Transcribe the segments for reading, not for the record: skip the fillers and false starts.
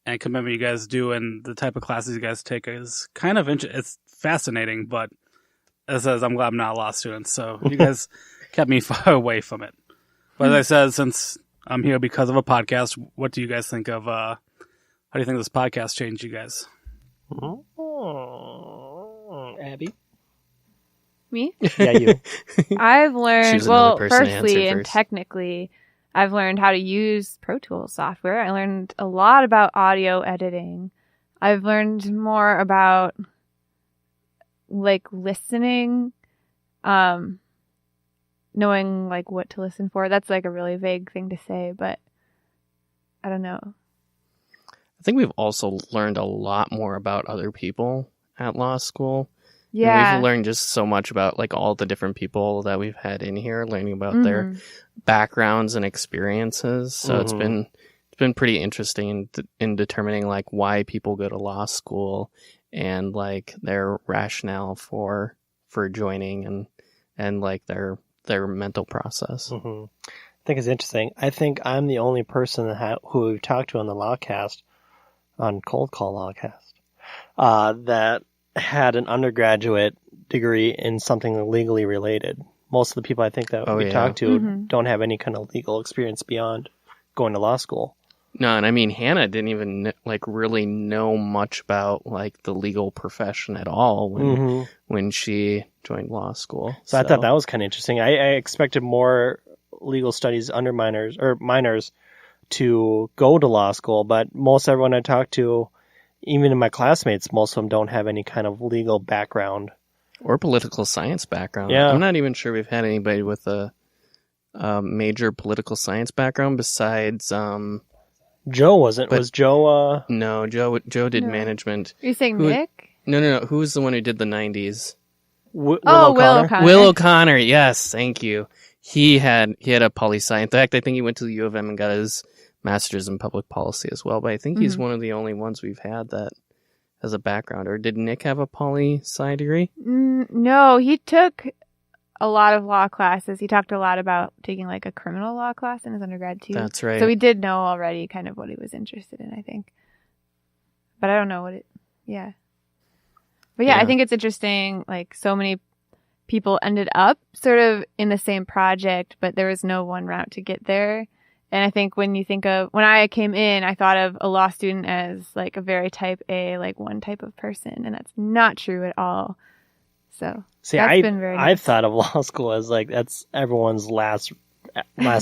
and commitment you guys do and the type of classes you guys take is kind of it's fascinating, but as I said, I'm glad I'm not a law student, so you guys kept me far away from it. But as I said, since I'm here because of a podcast, what do you guys think of, how do you think this podcast changed you guys? Abby? Me? Yeah, you. I've learned, Choose another person to firstly answer and first. technically, I've learned how to use Pro Tools software. I learned a lot about audio editing. I've learned more about like listening, knowing like what to listen for. That's like a really vague thing to say, but I don't know. I think we've also learned a lot more about other people at law school. Yeah. And we've learned just so much about like all the different people that we've had in here, learning about their backgrounds and experiences. So it's been pretty interesting in determining like why people go to law school and like their rationale for joining and like their mental process. I think it's interesting. I think I'm the only person who we've talked to on the Lawcast, on Cold Call Lawcast, that had an undergraduate degree in something legally related. Most of the people I think that we talk to don't have any kind of legal experience beyond going to law school. No, and I mean, Hannah didn't even like really know much about like the legal profession at all when she joined law school. So I thought that was kind of interesting. I expected more legal studies minors to go to law school, but most everyone I talked to, even in my classmates, most of them don't have any kind of legal background. Or political science background. Yeah. I'm not even sure we've had anybody with a major political science background besides... Joe wasn't. Was Joe... No, Joe did management. Are you saying Nick? No. Who was the one who did the 90s? Will O'Connor. Will O'Connor, yes, thank you. He had a poli-sci. In fact, I think he went to the U of M and got his master's in public policy as well, but I think he's one of the only ones we've had that has a background. Or did Nick have a poli-sci degree? No, he took a lot of law classes. He talked a lot about taking like a criminal law class in his undergrad too. That's right. So we did know already kind of what he was interested in, I think. But I don't know what But yeah, I think it's interesting, like so many people ended up sort of in the same project, but there was no one route to get there. And I think when I came in, I thought of a law student as like a very type A, like one type of person. And that's not true at all. So See, that's been very nice. I've thought of law school as like, that's everyone's last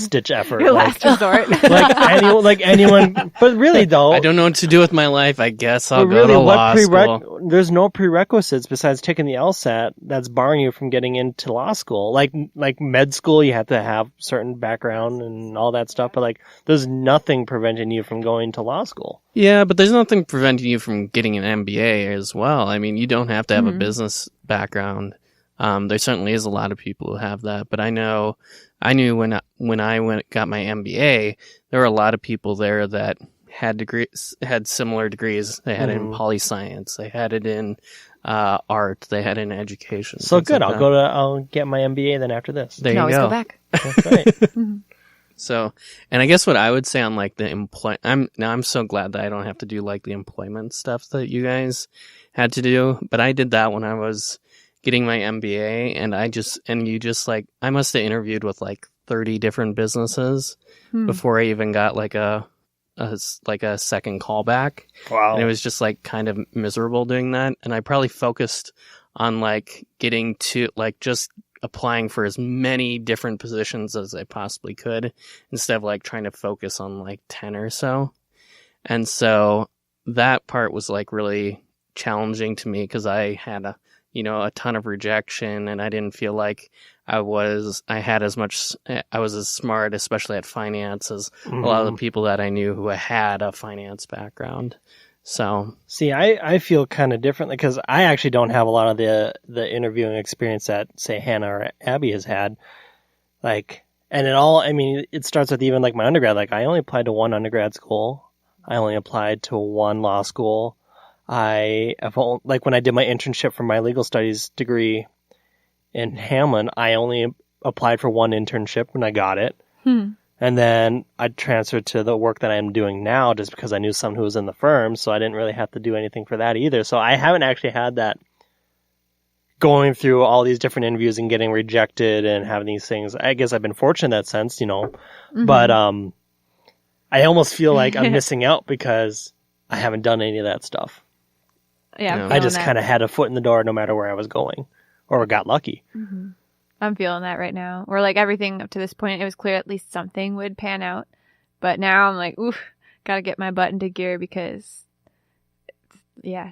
ditch effort. Your last resort. like anyone, but really though. I don't know what to do with my life. I guess I'll really, go to law school. There's no prerequisites besides taking the LSAT that's barring you from getting into law school. Like med school, you have to have certain background and all that stuff, but like there's nothing preventing you from going to law school. Yeah, but there's nothing preventing you from getting an MBA as well. I mean, you don't have to have a business background. There certainly is a lot of people who have that, but I knew when I got my MBA, there were a lot of people there that had similar degrees. They had it in poli-science, they had it in art, they had it in education. So good. Like I'll get my MBA then after this. There you always go. go back. That's right. So, and I guess what I would say on like the I'm so glad that I don't have to do like the employment stuff that you guys had to do, but I did that when I was getting my MBA, and I must have interviewed with like 30 different businesses before I even got like a second callback. Wow. And it was just like kind of miserable doing that. And I probably focused on like getting to like just applying for as many different positions as I possibly could instead of like trying to focus on like 10 or so. And so that part was like really challenging to me because I had a ton of rejection, and I didn't feel like I was as smart, especially at finance, as a lot of the people that I knew who had a finance background. So, see, I feel kind of differently because I actually don't have a lot of the interviewing experience that, say, Hannah or Abby has had. Like, and it starts with even like my undergrad. Like, I only applied to one undergrad school. I only applied to one law school. When I did my internship for my legal studies degree in Hamlin, I only applied for one internship and I got it. And And then I transferred to the work that I'm doing now just because I knew someone who was in the firm, so I didn't really have to do anything for that either. So I haven't actually had that going through all these different interviews and getting rejected and having these things. I guess I've been fortunate in that sense, but I almost feel like I'm missing out because I haven't done any of that stuff. Yeah, No. I'm I just feeling kind of had a foot in the door no matter where I was going or got lucky. that. I'm feeling that right now. Or like everything up to this point, it was clear at least something would pan out. But now I'm like, oof, gotta get my butt into gear because,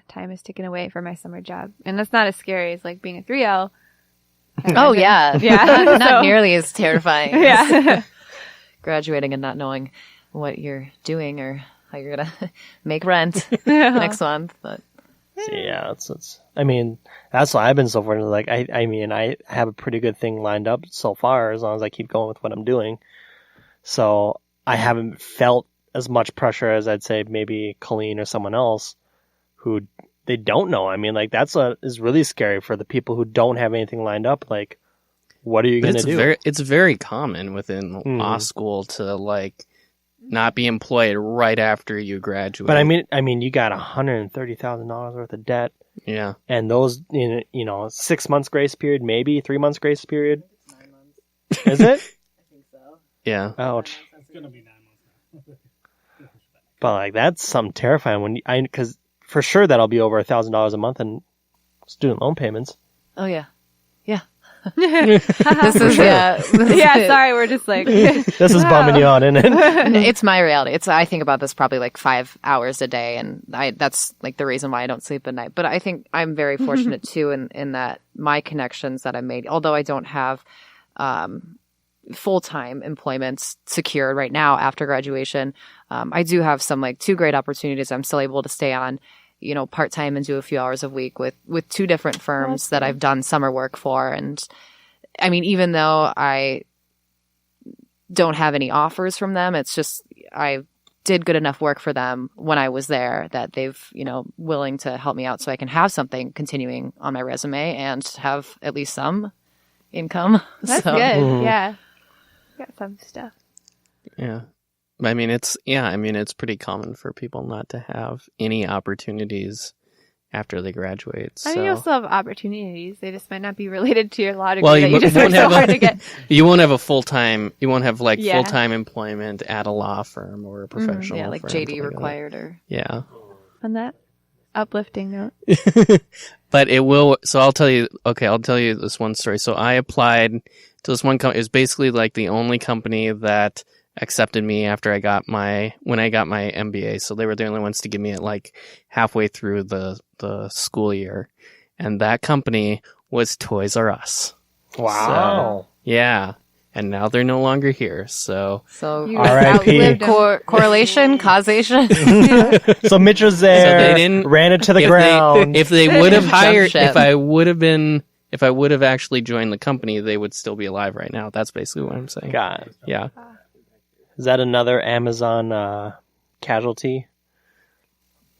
time is ticking away for my summer job. And that's not as scary as like being a 3L. Oh, yeah. Yeah. Not So- nearly as terrifying as Yeah. graduating and not knowing what you're doing or how you're going to make rent next month. But So, yeah, I mean, that's why I've been so fortunate. Like, I mean, I have a pretty good thing lined up so far as long as I keep going with what I'm doing. So I haven't felt as much pressure as I'd say maybe Colleen or someone else who they don't know. I mean, like, that's what is really scary for the people who don't have anything lined up. Like, what are you going to do? It's very common within law school to like not be employed right after you graduate. But I mean, you got $130,000 worth of debt, yeah, and those, 6 months grace period, maybe 3 months grace period. 9 months. Is it? yeah. Ouch. It's gonna be 9 months now. But like, that's something terrifying because for sure that'll be over $1,000 a month in student loan payments. oh, yeah. this is, yeah, sorry, we're just like, This is bumming you out, isn't it? It's my reality. I think about this probably like 5 hours a day, and that's like the reason why I don't sleep at night. But I think I'm very fortunate too in that my connections that I made, although I don't have full-time employment secured right now after graduation, I do have some like 2 great opportunities I'm still able to stay on, part-time and do a few hours a week with 2 different firms that I've done summer work for. And I mean, even though I don't have any offers from them, it's just I did good enough work for them when I was there that they've, willing to help me out so I can have something continuing on my resume and have at least some income. that's So- good. Mhm. Yeah. Got some stuff. Yeah. I mean, it's pretty common for people not to have any opportunities after they graduate. So. I mean, you'll still have opportunities. They just might not be related to your law degree Well, that you you just won't worked so have hard to get. you won't have Yeah. full-time employment at a law firm or a professional Yeah, like firm, JD something like that. required or Yeah. On that uplifting note. But it will. So I'll tell you this one story. So I applied to this one company. It was basically like the only company that accepted me after when I got my MBA. So they were the only ones to give me it like halfway through the school year. And that company was Toys R Us. Wow. Yeah. And now they're no longer here. So You R.I.P. outlived them. correlation, causation. So Mitch was there, So they didn't- ran it to the if ground. if they would have hired, ship. if I would have actually joined the company, they would still be alive right now. That's basically what I'm saying. God. Yeah. Is that another Amazon casualty?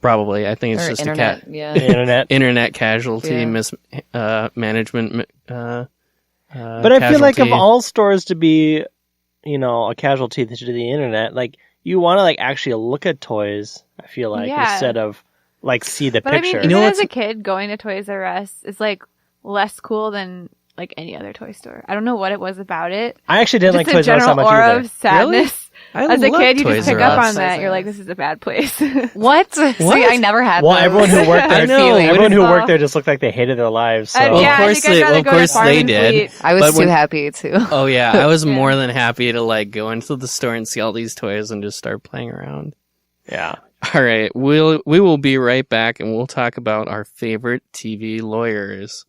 Probably. I think it's Or just internet, a yeah. Internet. internet casualty, Yeah. management. But I feel like of casualty. all stores to be, a casualty to the internet, like you want to like actually look at toys. I feel like Yeah. instead of like see the But I picture. mean, You even know as what's- a kid, going to Toys R Us is like less cool than like any other toy store. I don't know what it was about it. I actually didn't like Just a Toys R Us that general much aura either. of sadness. I As a love kid, you Toys just pick R up Us. on that. Toys You're R like, Us. this is a bad place. What? See, I never had Well, those. everyone who worked there, I know. everyone who Well- worked there just looked like they hated their lives. So. Well, yeah, of I course think I'd rather of go to course Farm they and did. Fleet. I was But too when- happy too. Oh yeah, I was Yeah. more than happy to like go into the store and see all these toys and just start playing around. Yeah. All right, we will be right back and we'll talk about our favorite TV lawyers.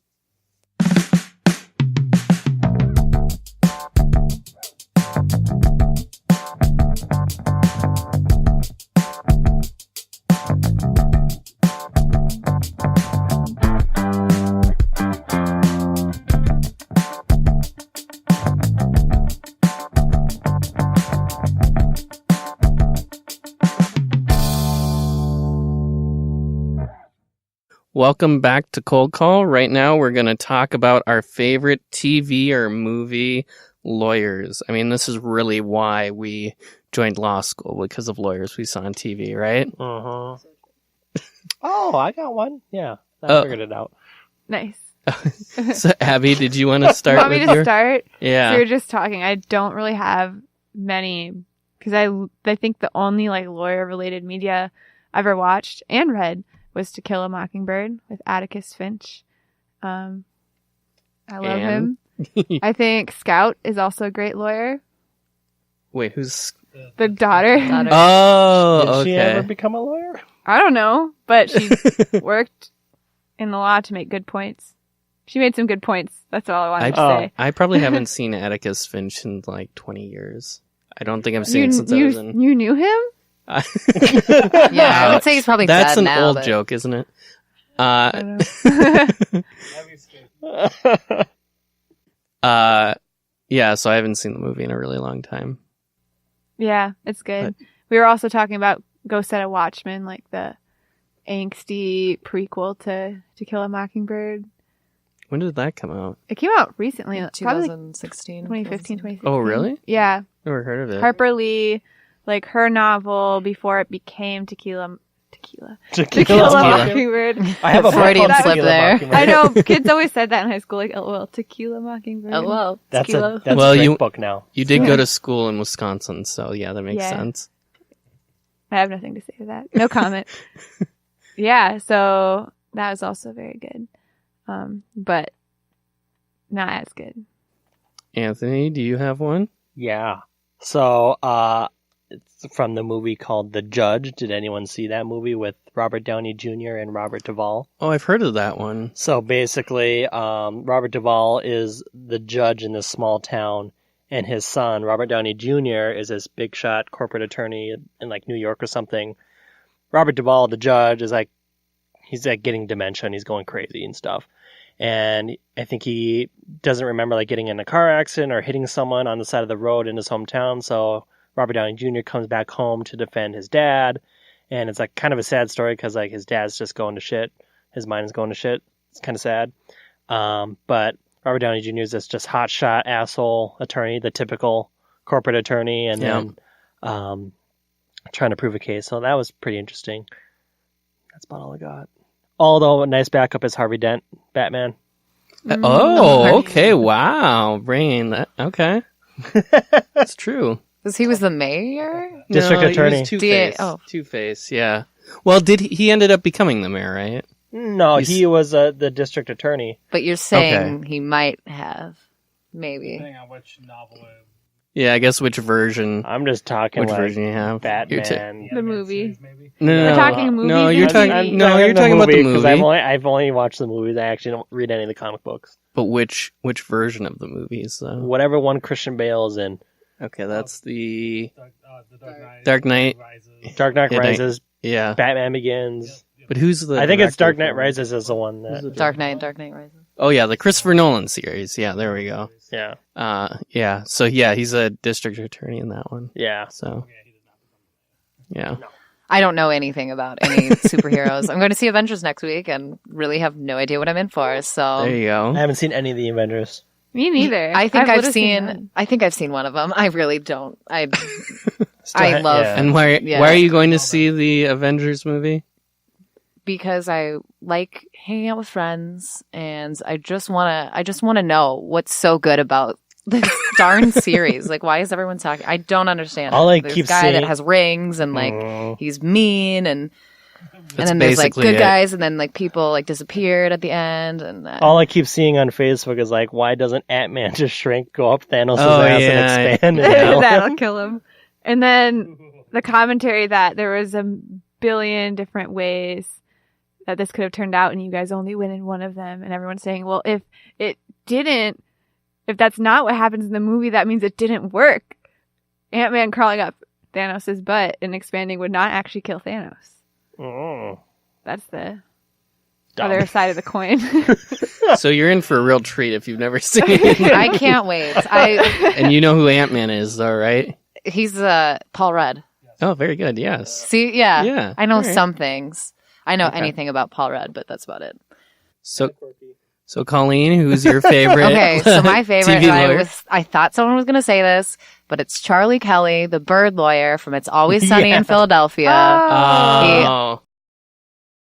Welcome back to Cold Call. Right now, we're going to talk about our favorite TV or movie lawyers. I mean, this is really why we joined law school, because of lawyers we saw on TV, right? Uh-huh. Oh, I got one. Yeah, I Oh. figured it out. Nice. So, Abby, did you want to start Want me with to your... start? Yeah. So you're just talking. I don't really have many because I think the only like lawyer related media I ever watched and read was To Kill a Mockingbird with Atticus Finch. I love him. I think Scout is also a great lawyer. Wait, who's... The daughter. Oh, Did she okay. ever become a lawyer? I don't know, but she worked in the law to make good points. She made some good points. That's all I wanted to say. I probably haven't seen Atticus Finch in like 20 years. I don't think I've seen it since I was in... You knew him? Yeah, I would say he's probably That's dead an now, old but- joke, isn't it? I don't know. Yeah, so I haven't seen the movie in a really long time. Yeah, it's good. We were also talking about Go Set a Watchman, like the angsty prequel to Kill a Mockingbird. When did that come out? It came out recently, probably like 2016. 2015, 2016. Oh, really? Yeah. Never heard of it. Harper Lee, like her novel before it became To Kill a Tequila. Mockingbird. I have a Freudian book called slip Tequila there. Mockingbird. I know kids always said that in high school, like, "LOL, To Kill a Mockingbird." Oh, well. That's Tequila. a Well, great you- book now. You did go to school in Wisconsin, so yeah, that makes Yeah. sense. I have nothing to say to that. No comment. Yeah, so that was also very good, but not as good. Anthony, do you have one? Yeah. So, it's from the movie called The Judge. Did anyone see that movie with Robert Downey Jr. and Robert Duvall? Oh, I've heard of that one. So basically, Robert Duvall is the judge in this small town, and his son, Robert Downey Jr., is this big shot corporate attorney in like New York or something. Robert Duvall, the judge, is like, he's like getting dementia and he's going crazy and stuff. And I think he doesn't remember like getting in a car accident or hitting someone on the side of the road in his hometown. So Robert Downey Jr. comes back home to defend his dad. And it's like kind of a sad story because like his dad's just going to shit. His mind is going to shit. It's kind of sad. But Robert Downey Jr. is this just hotshot asshole attorney, the typical corporate attorney, and then trying to prove a case. So that was pretty interesting. That's about all I got. Although a nice backup is Harvey Dent, Batman. Oh, okay. Wow. Bringing that. Okay. That's true. Because he was the mayor? District No, attorney. He was Two-Face. Oh. Two-Face, yeah. Well, he ended up becoming the mayor, right? No, he was the district attorney. But you're saying he might have. Maybe. Depending on which novel. Yeah, I guess which version. I'm just talking Which like version you have? Batman. The movie. No, We're talking movies No, and you're TV. talking. No, you're talking about the because movie. I've only watched the movies. I actually don't read any of the comic books. But which version of the movies, though? Whatever one Christian Bale is in. Okay, that's the Dark Dark Knight. Rises. Dark Knight Yeah, Rises, Yeah, Batman Begins. but who's the? I think it's director Dark Knight for- Rises is the one that. Dark Knight Rises. Oh yeah, the Christopher Nolan series. Yeah, there we go. Yeah, Yeah. So yeah, he's a district attorney in that one. yeah. So yeah. I don't know anything about any superheroes. I'm going to see Avengers next week and really have no idea what I'm in for. So There you I go. haven't seen any of the Avengers. Me neither. I think I've literally seen. none. I think I've seen one of them. I really don't. I Still love- yeah. And why Yeah. are you going to see the Avengers movie? because I like hanging out with friends, and I just want to know what's so good about this darn series. Like, why is everyone talking? I don't understand. All I There's keep a guy seeing- that has rings, and like he's mean, and then there's like basically good it. guys, and then like people like disappeared at the end, and All I keep seeing on Facebook is like, why doesn't Ant-Man just shrink, go up Thanos' Oh, ass, yeah. and expand? And kill him? That'll kill him. And then the commentary that there was a billion different ways that this could have turned out, and you guys only win in one of them. And everyone's saying, well, if that's not what happens in the movie, that means it didn't work. Ant-Man crawling up Thanos' butt and expanding would not actually kill Thanos. Mm. That's the Dumb. other side of the coin. So you're in for a real treat if you've never seen it. I can't wait. And you know who Ant-Man is, though, right? He's Paul Rudd. Oh, very good. Yes. See, yeah, Yeah, I know all right. some things. I know Okay. anything about Paul Rudd, but that's about it. So So, Colleen, who's your favorite? Okay, so my favorite, TV lawyer? I thought someone was going to say this, but it's Charlie Kelly, the bird lawyer from It's Always Sunny in Philadelphia. Oh. Oh.